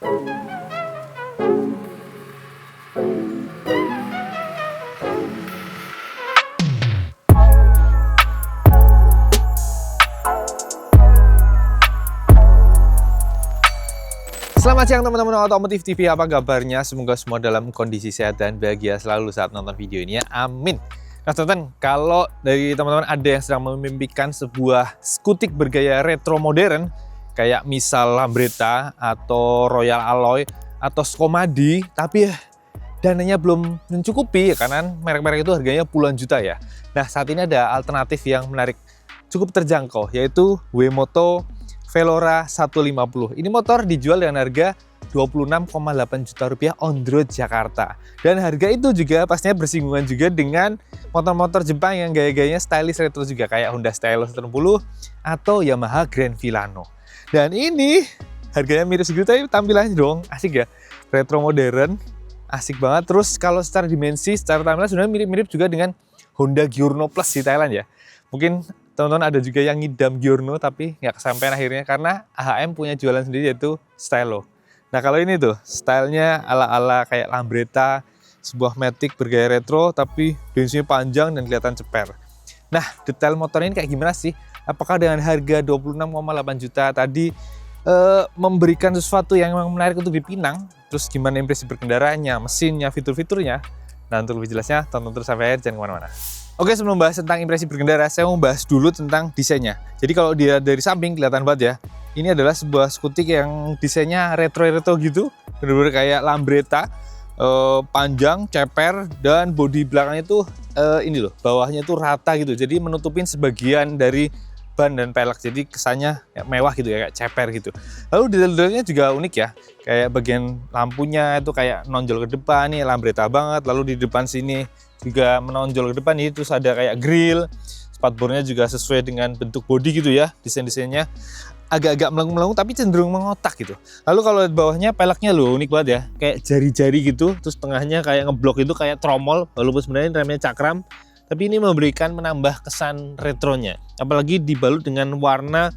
Selamat siang teman-teman Otomotif TV, apa kabarnya? Semoga semua dalam kondisi sehat dan bahagia selalu saat nonton video ini ya, amin. Nah teman-teman, kalau dari teman-teman ada yang sedang memimpikan sebuah skutik bergaya retro modern, kayak misal Lambretta atau Royal Alloy atau Skomadi, tapi ya dananya belum mencukupi ya, karena merek-merek itu harganya puluhan juta ya. Nah saat ini ada alternatif yang menarik, cukup terjangkau, yaitu WeMoto Velora 150. Ini motor dijual dengan harga 26,8 juta rupiah on the road Jakarta. Dan harga itu juga pastinya bersinggungan juga dengan motor-motor Jepang yang gaya-gayanya stylish retro juga, kayak Honda Stylo 160 atau Yamaha Grand Filano. Dan ini harganya mirip segitu, tapi tampilannya dong asik ya, retro modern, asik banget. Terus kalau secara dimensi, secara tampilan sebenarnya mirip-mirip juga dengan Honda Giorno Plus di Thailand ya. Mungkin teman-teman ada juga yang ngidam Giorno tapi nggak kesampaian akhirnya karena AHM punya jualan sendiri yaitu Stylo. Nah kalau ini tuh stylenya ala-ala kayak Lambretta, sebuah matic bergaya retro tapi bensinnya panjang dan kelihatan ceper. Nah detail motor ini kayak gimana sih? Apakah dengan harga 26,8 juta tadi memberikan sesuatu yang memang menarik untuk dipinang? Terus gimana impresi berkendaranya, mesinnya, fitur-fiturnya? Nah untuk lebih jelasnya tonton terus sampai akhir, jangan kemana-mana. Oke, sebelum bahas tentang impresi berkendara, saya mau bahas dulu tentang desainnya. Jadi kalau dia dari samping kelihatan banget ya, ini adalah sebuah skutik yang desainnya retro-retro gitu, bener-bener kayak Lambretta, panjang, ceper, dan bodi belakangnya tuh ini loh, bawahnya tuh rata gitu, jadi menutupin sebagian dari ban dan pelek, jadi kesannya mewah gitu ya, kayak ceper gitu. Lalu detail-detailnya juga unik ya, kayak bagian lampunya itu kayak menonjol ke depan nih, Lambretta banget. Lalu di depan sini juga menonjol ke depan nih, terus ada kayak grill, spatbornya juga sesuai dengan bentuk bodi gitu ya, desain-desainnya agak-agak melengkung-melengkung tapi cenderung mengotak gitu. Lalu kalau di bawahnya peleknya loh unik banget ya, kayak jari-jari gitu, terus tengahnya kayak ngeblok itu kayak tromol, walaupun sebenarnya remnya cakram, tapi ini memberikan menambah kesan retronya, apalagi dibalut dengan warna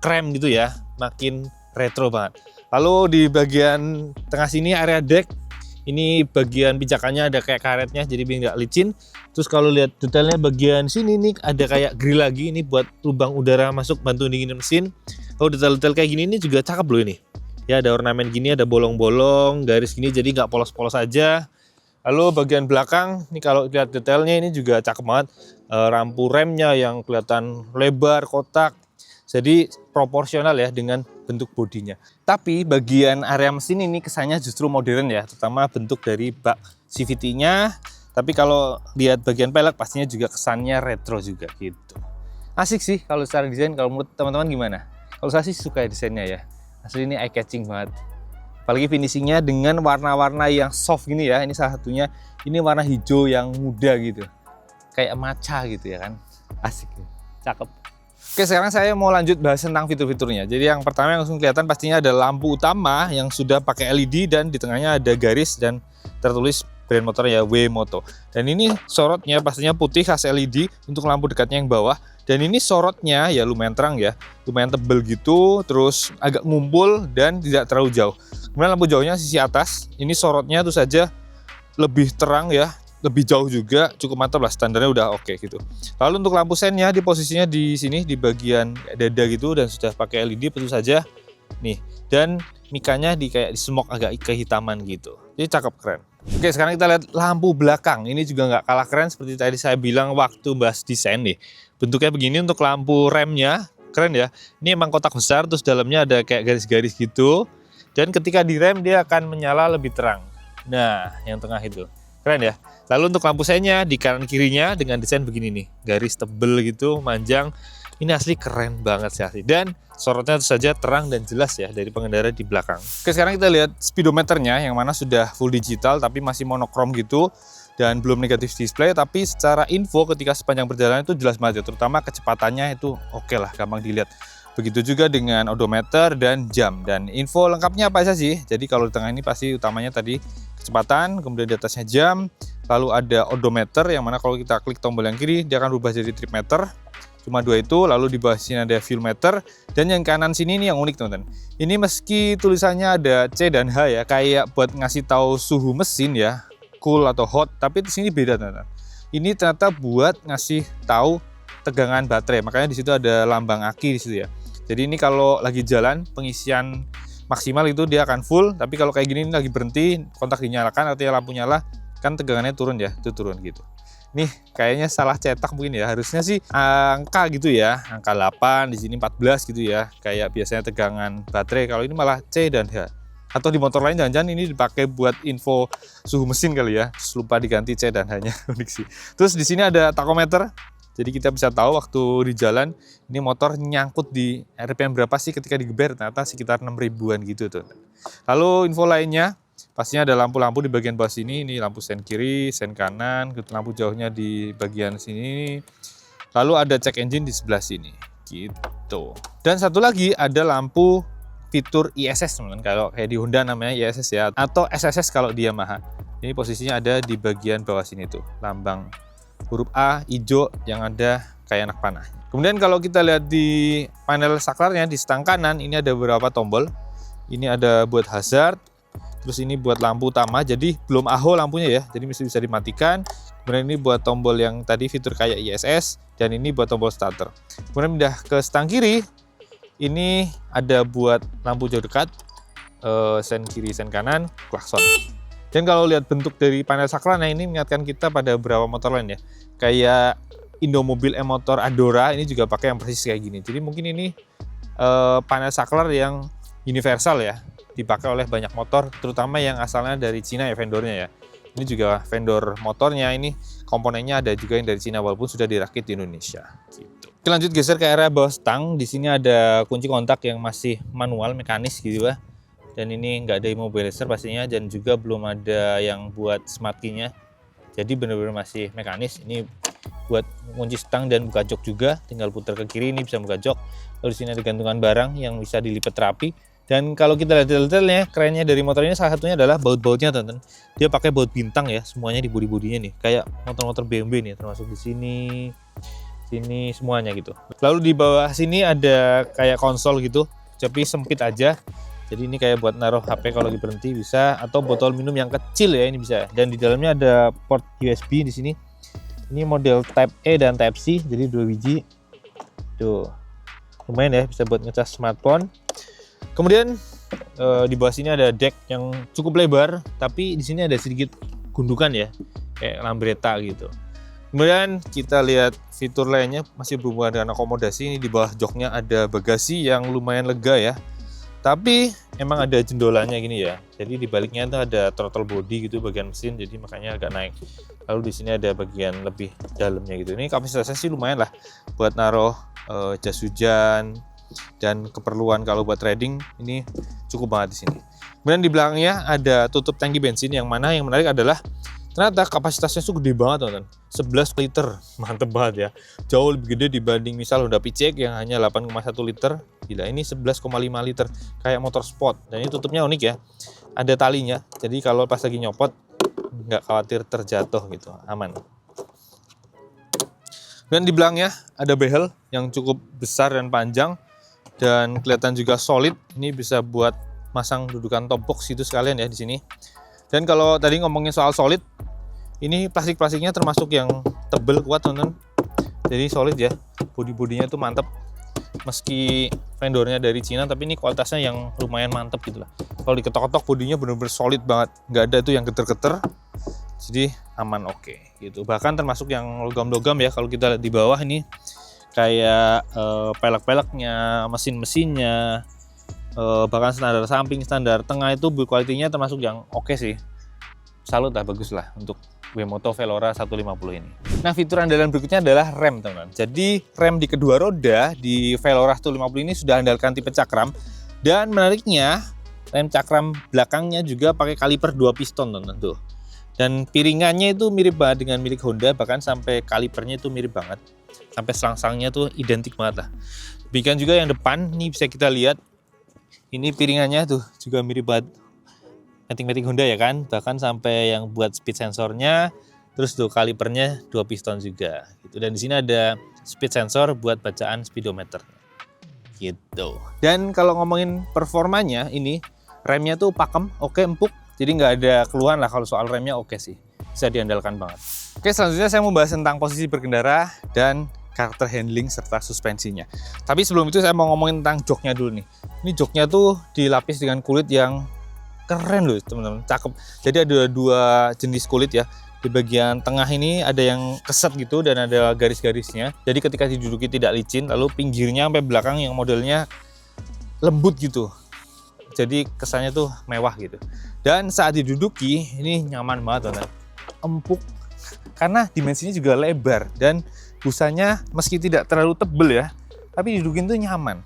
krem gitu ya, makin retro banget. Lalu di bagian tengah sini area deck, ini bagian pijakannya ada kayak karetnya jadi biar nggak licin. Terus kalau lihat detailnya bagian sini nih ada kayak grill lagi, ini buat lubang udara masuk bantu dingin mesin. Lalu detail-detail kayak gini ini juga cakep loh ini. Ya ada ornamen gini, ada bolong-bolong, garis gini jadi nggak polos-polos aja. Lalu bagian belakang, ini kalau lihat detailnya ini juga cakep banget. Rampu remnya yang kelihatan lebar, kotak. Jadi proporsional ya dengan bentuk bodinya. Tapi bagian area mesin ini kesannya justru modern ya, terutama bentuk dari bak CVT-nya. Tapi kalau lihat bagian pelek pastinya juga kesannya retro juga gitu. Asik sih kalau secara desain, kalau menurut teman-teman gimana? Kalau saya sih suka desainnya ya. Asli ini eye catching banget. Apalagi finishingnya dengan warna-warna yang soft gini ya. Ini salah satunya, ini warna hijau yang muda gitu. Kayak matcha gitu ya kan. Asik ya. Cakep. Oke, sekarang saya mau lanjut bahas tentang fitur-fiturnya. Jadi yang pertama yang langsung kelihatan pastinya ada lampu utama yang sudah pakai LED dan di tengahnya ada garis dan tertulis brand motor ya WeMoto. Dan ini sorotnya pastinya putih khas LED untuk lampu dekatnya yang bawah. Dan ini sorotnya ya lumayan terang ya, lumayan tebel gitu, terus agak ngumpul dan tidak terlalu jauh. Kemudian lampu jauhnya sisi atas, ini sorotnya tuh saja lebih terang ya, lebih jauh juga, cukup mantap lah, standarnya udah oke gitu. Lalu untuk lampu sennya di posisinya di sini di bagian dada gitu dan sudah pakai LED tentu saja nih. Dan mikanya di kayak di semok agak kehitaman gitu. Jadi cakep, keren. Oke, sekarang kita lihat lampu belakang. Ini juga nggak kalah keren seperti tadi saya bilang waktu bahas desain nih. Bentuknya begini untuk lampu remnya, keren ya. Ini emang kotak besar, terus dalamnya ada kayak garis-garis gitu. Dan ketika direm dia akan menyala lebih terang. Nah, yang tengah itu. Keren ya. Lalu untuk lampu senya di kanan kirinya dengan desain begini nih, garis tebel gitu, manjang. Ini asli keren banget sih asli. Dan sorotnya tentu saja terang dan jelas ya dari pengendara di belakang. Oke, sekarang kita lihat speedometernya yang mana sudah full digital tapi masih monokrom gitu dan belum negatif display, tapi secara info ketika sepanjang perjalanan itu jelas banget ya, terutama kecepatannya itu oke lah, gampang dilihat. Begitu juga dengan odometer dan jam. Dan info lengkapnya apa aja sih? Jadi kalau di tengah ini pasti utamanya tadi kecepatan, kemudian di atasnya jam, lalu ada odometer yang mana kalau kita klik tombol yang kiri dia akan berubah jadi trip meter. Cuma dua itu, lalu di bawah sini ada fuel meter, dan yang kanan sini ini yang unik teman-teman. Ini meski tulisannya ada C dan H ya, kayak buat ngasih tahu suhu mesin ya, cool atau hot, tapi di sini beda teman-teman. Ini ternyata buat ngasih tahu tegangan baterai, makanya di situ ada lambang aki di situ ya. Jadi ini kalau lagi jalan pengisian maksimal itu dia akan full, tapi kalau kayak gini ini lagi berhenti, kontak dinyalakan artinya lampu nyala, kan tegangannya turun ya, itu turun gitu. Nih kayaknya salah cetak mungkin ya, harusnya sih angka gitu ya, angka 8 di sini 14 gitu ya, kayak biasanya tegangan baterai. Kalau ini malah C dan H. Atau di motor lain jangan-jangan ini dipakai buat info suhu mesin kali ya, terus lupa diganti C dan H-nya. Unik sih. Terus di sini ada tachometer, jadi kita bisa tahu waktu di jalan ini motor nyangkut di RPM berapa sih ketika digeber, ternyata sekitar 6 ribuan gitu tuh. Lalu info lainnya, pastinya ada lampu-lampu di bagian bawah sini, ini lampu sen kiri, sen kanan, lampu jauhnya di bagian sini. Lalu ada check engine di sebelah sini, gitu. Dan satu lagi ada lampu fitur ISS teman-teman, kalau kayak di Honda namanya ISS ya, atau SSS kalau di Yamaha. Ini posisinya ada di bagian bawah sini tuh, lambang huruf A hijau yang ada kayak anak panah. Kemudian kalau kita lihat di panel saklarnya di stang kanan, ini ada beberapa tombol. Ini ada buat hazard. Terus ini buat lampu utama, jadi belum AHO lampunya ya, jadi mesti bisa dimatikan. Kemudian ini buat tombol yang tadi fitur kayak ISS, dan ini buat tombol starter. Kemudian pindah ke stang kiri, ini ada buat lampu jauh dekat, sen kiri, sen kanan, klakson. Dan kalau lihat bentuk dari panel saklarnya ini mengingatkan kita pada beberapa motor lain ya, kayak Indomobil e-motor Adora ini juga pakai yang persis kayak gini. Jadi mungkin ini panel saklar yang universal ya, dipakai oleh banyak motor, terutama yang asalnya dari Cina ya vendornya ya. Ini juga vendor motornya, ini komponennya ada juga yang dari Cina walaupun sudah dirakit di Indonesia. Gitu. Kita lanjut geser ke area bawah stang. Di sini ada kunci kontak yang masih manual, mekanis gitu ya. Dan ini nggak ada immobilizer pastinya, dan juga belum ada yang buat smart key-nya. Jadi benar-benar masih mekanis. Ini buat kunci stang dan buka jok juga, tinggal putar ke kiri ini bisa buka jok. Lalu di sini ada gantungan barang yang bisa dilipat rapi. Dan kalau kita lihat detailnya, kerennya dari motor ini salah satunya adalah baut-bautnya teman-teman. Dia pakai baut bintang ya, semuanya di bodi-bodinya nih, kayak motor-motor BMW nih, termasuk di sini semuanya gitu. Lalu di bawah sini ada kayak konsol gitu, tapi sempit aja. Jadi ini kayak buat naruh HP kalau lagi berhenti bisa, atau botol minum yang kecil ya ini bisa. Dan di dalamnya ada port USB di sini. Ini model Type E dan Type C, jadi 2 biji. Tuh, lumayan ya, bisa buat ngecas smartphone. Kemudian di bawah sini ada deck yang cukup lebar, tapi di sini ada sedikit gundukan ya, kayak lambretta gitu. Kemudian kita lihat fitur lainnya masih berhubungan dengan akomodasi. Ini di bawah joknya ada bagasi yang lumayan lega ya, tapi emang ada jendolannya gini ya. Jadi di baliknya itu ada throttle body gitu bagian mesin, jadi makanya agak naik. Lalu di sini ada bagian lebih dalamnya gitu. Ini kapasitasnya sih lumayan lah buat naruh jas hujan dan keperluan kalau buat trading, ini cukup banget di sini. Kemudian di belakangnya ada tutup tangki bensin, yang mana yang menarik adalah ternyata kapasitasnya tuh gede banget teman-teman, 11 liter, mantep banget ya. Jauh lebih gede dibanding misal Honda PCX yang hanya 8,1 liter. Gila, ini 11,5 liter, kayak motor sport. Dan ini tutupnya unik ya, ada talinya, jadi kalau pas lagi nyopot nggak khawatir terjatuh gitu, aman. Dan di belakangnya ada behel yang cukup besar dan panjang, dan kelihatan juga solid. Ini bisa buat masang dudukan top box itu sekalian ya di sini. Dan kalau tadi ngomongin soal solid, ini plastik-plastiknya termasuk yang tebel kuat teman-teman. Jadi solid ya, bodi-bodinya itu mantep. Meski vendornya dari Cina, tapi ini kualitasnya yang lumayan mantep gitu lah. Kalau diketok-ketok bodinya bener-bener solid banget, nggak ada tuh yang geter-geter. Jadi aman, oke gitu. Bahkan termasuk yang logam-logam ya, kalau kita lihat di bawah ini kayak pelek-peleknya, mesin-mesinnya, bahkan standar samping, standar tengah itu build quality-nya termasuk yang oke sih. Salut lah, bagus lah untuk WeMoto Velora 150 ini. Nah, fitur andalan berikutnya adalah rem teman-teman. Jadi rem di kedua roda di Velora 150 ini sudah andalkan tipe cakram, dan menariknya rem cakram belakangnya juga pakai kaliper 2 piston teman-teman tuh. Dan piringannya itu mirip banget dengan milik Honda, bahkan sampai kalipernya itu mirip banget. Sampai selang-selangnya tuh identik banget lah. Demikian juga yang depan, nih bisa kita lihat. Ini piringannya tuh juga mirip banget matic-matic Honda ya kan. Bahkan sampai yang buat speed sensornya, Terus tuh kalipernya 2 piston juga gitu. Dan di sini ada speed sensor buat bacaan speedometer gitu. Dan kalau ngomongin performanya, ini remnya tuh pakem, oke, empuk. Jadi nggak ada keluhan lah kalau soal remnya, oke sih, bisa diandalkan banget. Oke, selanjutnya saya mau bahas tentang posisi berkendara dan karakter handling serta suspensinya. Tapi sebelum itu saya mau ngomongin tentang joknya dulu nih. Ini joknya tuh dilapis dengan kulit yang keren loh teman-teman, cakep. Jadi ada 2 jenis kulit ya. Di bagian tengah ini ada yang keset gitu dan ada garis-garisnya. Jadi ketika diduduki tidak licin, lalu pinggirnya sampai belakang yang modelnya lembut gitu. Jadi kesannya tuh mewah gitu. Dan saat diduduki ini nyaman banget teman-teman. Empuk karena dimensinya juga lebar dan busanya meski tidak terlalu tebel ya, tapi didudukin tuh nyaman.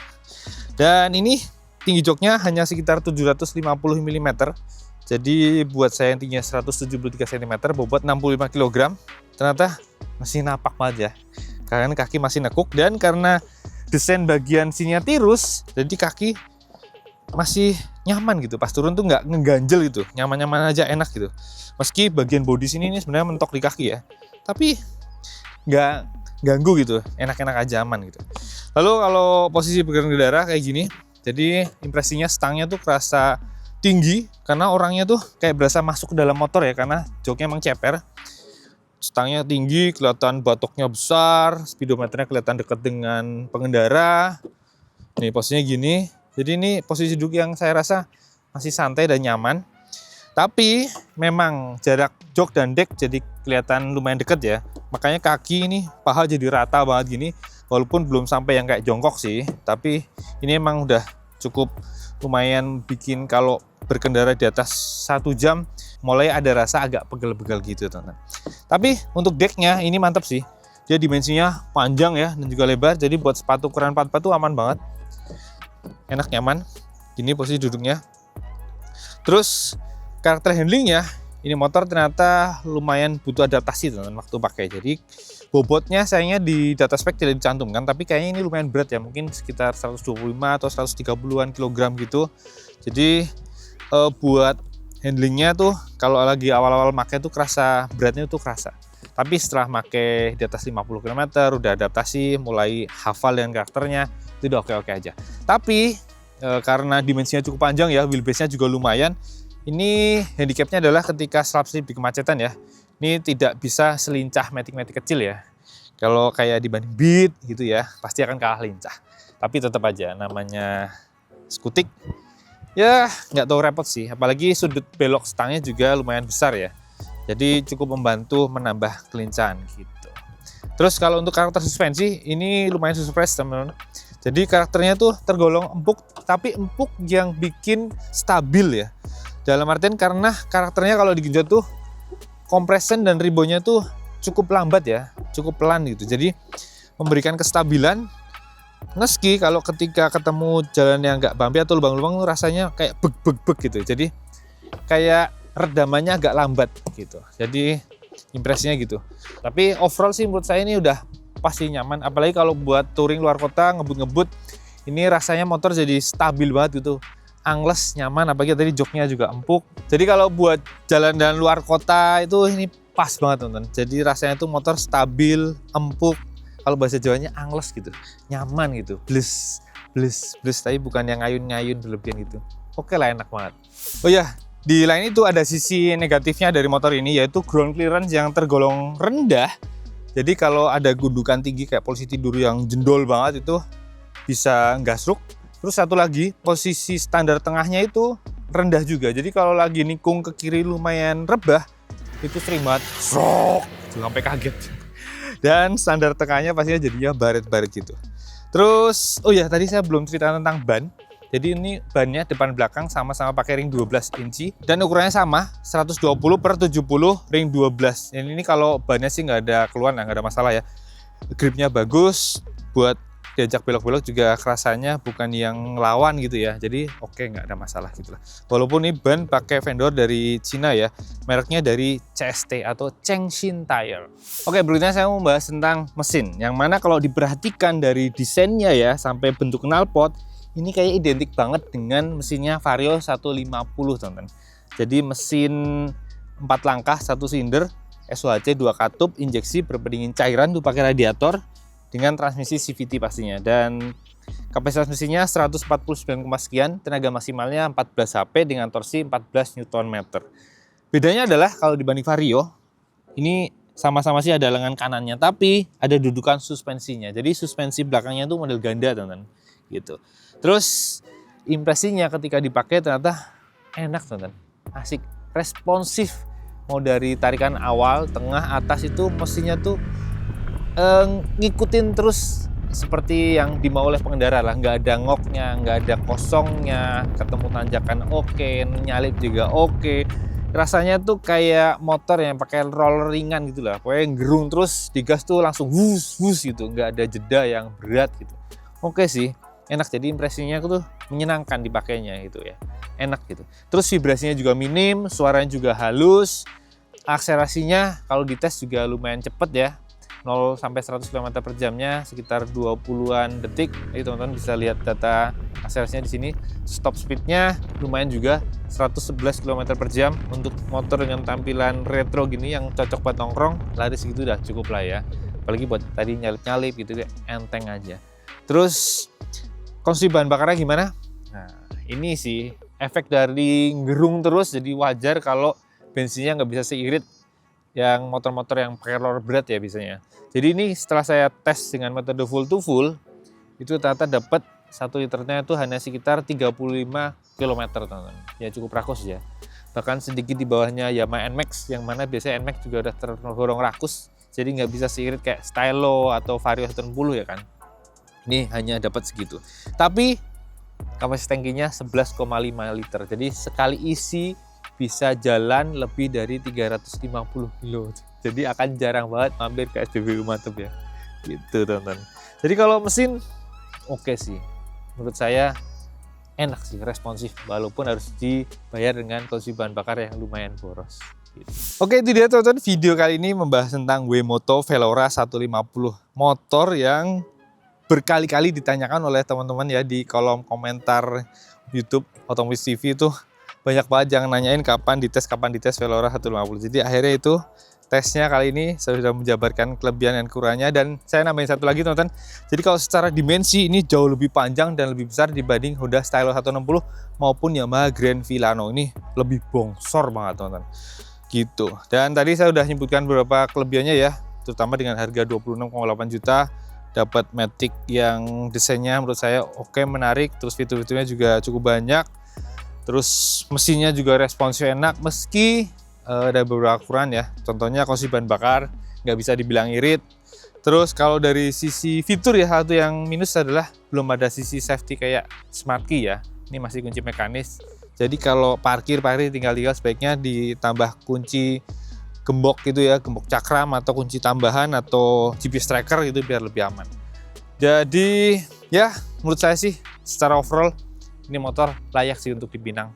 Dan ini tinggi joknya hanya sekitar 750 mm. Jadi buat saya yang tingginya 173 cm, bobot 65 kg, ternyata masih napak banget ya. Karena kaki masih nekuk dan karena desain bagian sininya tirus, jadi kaki masih nyaman gitu. Pas turun tuh nggak ngeganjel gitu, nyaman-nyaman aja, enak gitu. Meski bagian bodi sini ini sebenarnya mentok di kaki ya, tapi nggak ganggu gitu, enak-enak aja, aman gitu. Lalu kalau posisi berkendara kayak gini, jadi impresinya stangnya tuh kerasa tinggi karena orangnya tuh kayak berasa masuk ke dalam motor ya, karena joknya emang ceper. Stangnya tinggi, kelihatan batoknya besar, speedometernya kelihatan dekat dengan pengendara. Nih posisinya gini. Jadi ini posisi duduk yang saya rasa masih santai dan nyaman. Tapi memang jarak jok dan dek jadi kelihatan lumayan deket ya. Makanya kaki ini paha jadi rata banget gini. Walaupun belum sampai yang kayak jongkok sih, tapi ini emang udah cukup lumayan bikin kalau berkendara di atas 1 jam mulai ada rasa agak pegel-pegel gitu teman-teman. Tapi untuk deknya ini mantap sih. Dia dimensinya panjang ya dan juga lebar. Jadi buat sepatu ukuran 44 tuh aman banget. Enak, nyaman. Gini posisi duduknya. Terus karakter handlingnya, ini motor ternyata lumayan butuh adaptasi teman-teman waktu pakai. Jadi bobotnya sayangnya di data spek tidak dicantumkan, tapi kayaknya ini lumayan berat ya, mungkin sekitar 125 atau 130-an kilogram gitu. Jadi buat handlingnya tuh kalau lagi awal-awal pakai tuh kerasa beratnya tuh kerasa. Tapi setelah pakai di atas 50 km udah adaptasi, mulai hafal dengan karakternya, itu udah oke-oke aja. Tapi karena dimensinya cukup panjang ya, wheelbase-nya juga lumayan. Ini handicapnya adalah ketika slap slip di kemacetan ya. Ini tidak bisa selincah Matic-Matic kecil ya. Kalau kayak dibanding Beat gitu ya, pasti akan kalah lincah. Tapi tetap aja namanya skutik. Ya nggak tahu repot sih, apalagi sudut belok stangnya juga lumayan besar ya. Jadi cukup membantu menambah kelincahan gitu. Terus kalau untuk karakter suspensi, ini lumayan surprise teman-teman. Jadi karakternya tuh tergolong empuk, tapi empuk yang bikin stabil ya. Dalam artian karena karakternya kalau digenjot tuh compression dan reboundnya tuh cukup lambat ya, cukup pelan gitu. Jadi memberikan kestabilan. Meski kalau ketika ketemu jalan yang nggak bumpy atau lubang-lubang rasanya kayak beg gitu. Jadi kayak redamannya agak lambat gitu. Jadi impresinya gitu. Tapi overall sih menurut saya ini udah pasti nyaman. Apalagi kalau buat touring luar kota, ngebut-ngebut, ini rasanya motor jadi stabil banget gitu. Angles, nyaman, apalagi tadi joknya juga empuk. Jadi kalau buat jalan dan luar kota itu ini pas banget teman-teman. Jadi rasanya tuh motor stabil, empuk. Kalau bahasa Jawanya angles gitu, nyaman gitu, bles, tapi bukan yang ngayun-ngayun berlebihan gitu. Oke lah, enak banget. Oh ya, di lain itu ada sisi negatifnya dari motor ini, yaitu ground clearance yang tergolong rendah. Jadi kalau ada gundukan tinggi kayak posisi tidur yang jendol banget itu bisa nggasruk. Terus satu lagi, posisi standar tengahnya itu rendah juga. Jadi kalau lagi nikung ke kiri lumayan rebah, itu sering banget sok, sampai kaget. Dan standar tengahnya pastinya jadinya baret-baret gitu. Terus, oh ya tadi saya belum cerita tentang ban. Jadi ini bannya depan belakang sama-sama pakai ring 12 inci. Dan ukurannya sama, 120/70 ring 12. Dan ini kalau bannya sih nggak ada keluhan, nggak ada masalah ya. Gripnya bagus, buat diajak belok-belok juga kerasanya bukan yang lawan gitu ya. Jadi oke, nggak ada masalah gitu lah. Walaupun ini ban pakai vendor dari Cina ya, mereknya dari CST atau Chengxin Tire. Oke, berikutnya saya mau membahas tentang mesin, yang mana kalau diperhatikan dari desainnya ya sampai bentuk knalpot, ini kayak identik banget dengan mesinnya Vario 150 teman-teman. Jadi mesin 4 langkah 1 silinder SOHC 2 katup, injeksi berpendingin cairan tuh pakai radiator dengan transmisi CVT pastinya. Dan kapasitas mesinnya 149, sekian, tenaga maksimalnya 14 HP dengan torsi 14 Nm. Bedanya adalah kalau dibanding Vario, ini sama-sama sih ada lengan kanannya, tapi ada dudukan suspensinya. Jadi suspensi belakangnya tuh model ganda, teman-teman. Gitu. Terus impresinya ketika dipakai ternyata enak, teman-teman. Asik, responsif. Mau dari tarikan awal, tengah, atas itu mesinnya tuh ngikutin terus seperti yang dimau oleh pengendara lah. Nggak ada ngoknya, nggak ada kosongnya, ketemu tanjakan oke, nyalip juga oke. Rasanya tuh kayak motor yang pakai roller ringan gitu lah. Pokoknya gerung terus, digas tuh langsung wus gitu. Nggak ada jeda yang berat gitu. Oke sih, enak. Jadi impresinya tuh menyenangkan dipakainya gitu ya. Enak gitu. Terus vibrasinya juga minim, suaranya juga halus. Akselerasinya kalau dites juga lumayan cepet ya. 0 sampai 100 km per jamnya sekitar 20-an detik. Jadi teman-teman bisa lihat data akselerasinya di sini. Stop speednya lumayan juga, 111 km per jam. Untuk motor dengan tampilan retro gini yang cocok buat nongkrong, lari segitu udah cukup lah ya. Apalagi buat tadi nyalip-nyalip gitu, enteng aja. Terus konsumsi bahan bakarnya gimana? Nah, ini sih efek dari gerung terus, jadi wajar kalau bensinnya nggak bisa seirit yang motor-motor yang pakai roller berat ya biasanya. Jadi ini setelah saya tes dengan metode full to full, itu ternyata dapat 1 liternya itu hanya sekitar 35 km, teman-teman. Ya cukup rakus ya. Bahkan sedikit di bawahnya Yamaha NMAX, yang mana biasanya NMAX juga udah tergolong rakus. Jadi nggak bisa seirit kayak Stylo atau Vario 160 ya kan. Ini hanya dapat segitu. Tapi kapasitas tangkinya 11,5 liter. Jadi sekali isi bisa jalan lebih dari 350 kilo. Jadi akan jarang banget mampir ke SPBU Mantep ya. Gitu teman-teman. Jadi kalau mesin oke sih. Menurut saya enak sih, responsif. Walaupun harus dibayar dengan konsumsi bahan bakar yang lumayan boros. Gitu. Oke, itu dia teman-teman, video kali ini membahas tentang WeMoto Velora 150. Motor yang berkali-kali ditanyakan oleh teman-teman ya di kolom komentar YouTube Otomotif TV itu. Banyak banget yang nanyain kapan dites Velora 150. Jadi akhirnya itu tesnya kali ini saya sudah menjabarkan kelebihan dan kurangnya, dan saya nambahin satu lagi teman-teman. Jadi kalau secara dimensi ini jauh lebih panjang dan lebih besar dibanding Honda Stylo 160 maupun Yamaha Grand Villano. Ini lebih bongsor banget teman-teman. Gitu. Dan tadi saya sudah menyebutkan beberapa kelebihannya ya, terutama dengan harga 26,8 juta. Dapat Matic yang desainnya menurut saya oke, menarik. Terus fitur-fiturnya juga cukup banyak. Terus mesinnya juga responsif enak, meski ada beberapa kekurangan ya. Contohnya konsumsi bahan bakar nggak bisa dibilang irit. Terus kalau dari sisi fitur ya, satu yang minus adalah belum ada sisi safety kayak Smart Key ya. Ini masih kunci mekanis. Jadi kalau parkir tinggal sebaiknya ditambah kunci gembok gitu ya, gembok cakram atau kunci tambahan atau GPS tracker gitu biar lebih aman. Jadi ya menurut saya sih secara overall ini motor layak sih untuk dipinang.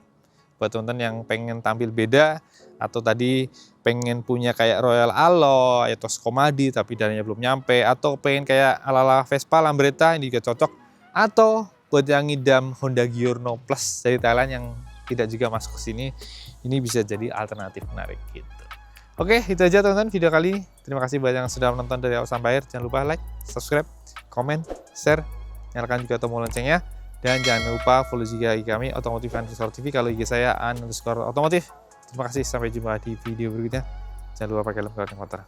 Buat teman-teman yang pengen tampil beda, atau tadi pengen punya kayak Royal Alloy atau Scomadi tapi dananya belum nyampe, atau pengen kayak ala-ala Vespa Lambretta ini juga cocok, atau buat yang ngidam Honda Giorno Plus dari Thailand yang tidak juga masuk ke sini, ini bisa jadi alternatif menarik gitu. Oke, itu aja teman-teman video kali ini. Terima kasih banyak yang sudah menonton dari awal sampai akhir. Jangan lupa like, subscribe, komen, share, nyalakan juga tombol loncengnya. Dan jangan lupa follow juga IG kami Otomotif _ TV, kalau IG saya _otomotif. Terima kasih, sampai jumpa di video berikutnya. Jangan lupa pakai helm kalau naik motor.